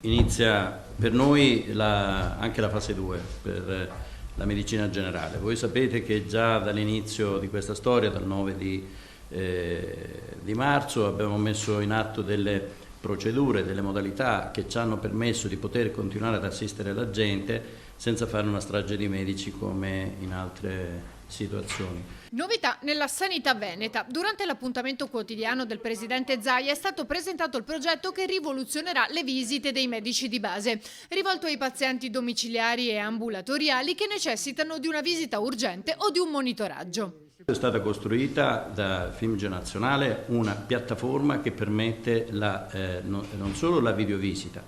Inizia per noi anche la fase 2 per la medicina generale. Voi sapete che già dall'inizio di questa storia, dal 9 di marzo, abbiamo messo in atto delle procedure, delle modalità che ci hanno permesso di poter continuare ad assistere la gente senza fare una strage di medici come in altre situazioni. Novità nella sanità veneta. Durante l'appuntamento quotidiano del presidente Zaia è stato presentato il progetto che rivoluzionerà le visite dei medici di base, rivolto ai pazienti domiciliari e ambulatoriali che necessitano di una visita urgente o di un monitoraggio. È stata costruita da FIMGE Nazionale una piattaforma che permette non solo la videovisita,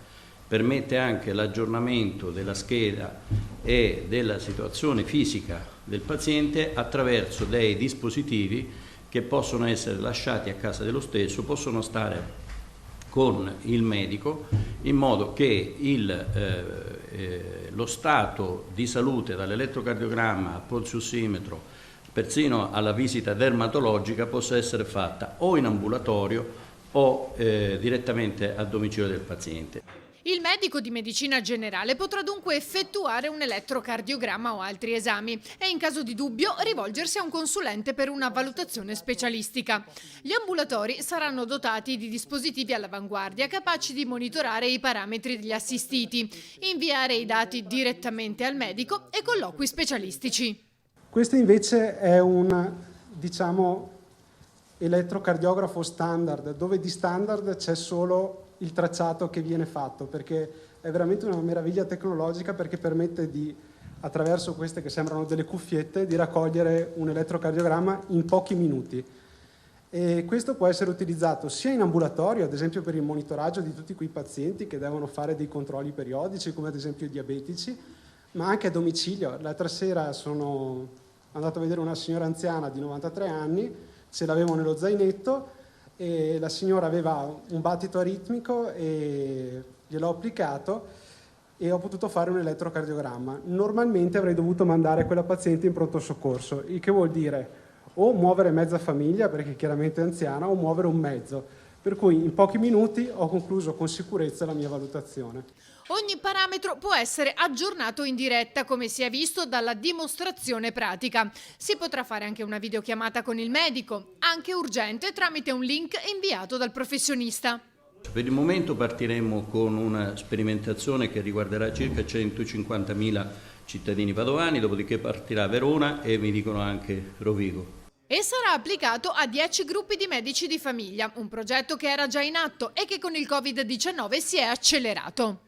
permette anche l'aggiornamento della scheda e della situazione fisica del paziente attraverso dei dispositivi che possono essere lasciati a casa dello stesso, possono stare con il medico in modo che lo stato di salute dall'elettrocardiogramma al polsiossimetro, persino alla visita dermatologica, possa essere fatta o in ambulatorio o direttamente al domicilio del paziente. Il medico di medicina generale potrà dunque effettuare un elettrocardiogramma o altri esami e in caso di dubbio rivolgersi a un consulente per una valutazione specialistica. Gli ambulatori saranno dotati di dispositivi all'avanguardia capaci di monitorare i parametri degli assistiti, inviare i dati direttamente al medico e colloqui specialistici. Questo invece è un, elettrocardiografo standard, dove di standard c'è solo il tracciato che viene fatto, perché è veramente una meraviglia tecnologica, perché permette di, attraverso queste che sembrano delle cuffiette, di raccogliere un elettrocardiogramma in pochi minuti. E questo può essere utilizzato sia in ambulatorio, ad esempio per il monitoraggio di tutti quei pazienti che devono fare dei controlli periodici, come ad esempio i diabetici, ma anche a domicilio. L'altra sera sono andato a vedere una signora anziana di 93 anni, ce l'avevo nello zainetto, e la signora aveva un battito aritmico e gliel'ho applicato e ho potuto fare un elettrocardiogramma. Normalmente avrei dovuto mandare quella paziente in pronto soccorso, il che vuol dire o muovere mezza famiglia, perché chiaramente è anziana, o muovere un mezzo. Per cui in pochi minuti ho concluso con sicurezza la mia valutazione. Ogni parametro può essere aggiornato in diretta, come si è visto dalla dimostrazione pratica. Si potrà fare anche una videochiamata con il medico, anche urgente, tramite un link inviato dal professionista. Per il momento partiremo con una sperimentazione che riguarderà circa 150.000 cittadini padovani, dopodiché partirà Verona e mi dicono anche Rovigo. E sarà applicato a 10 gruppi di medici di famiglia, un progetto che era già in atto e che con il Covid-19 si è accelerato.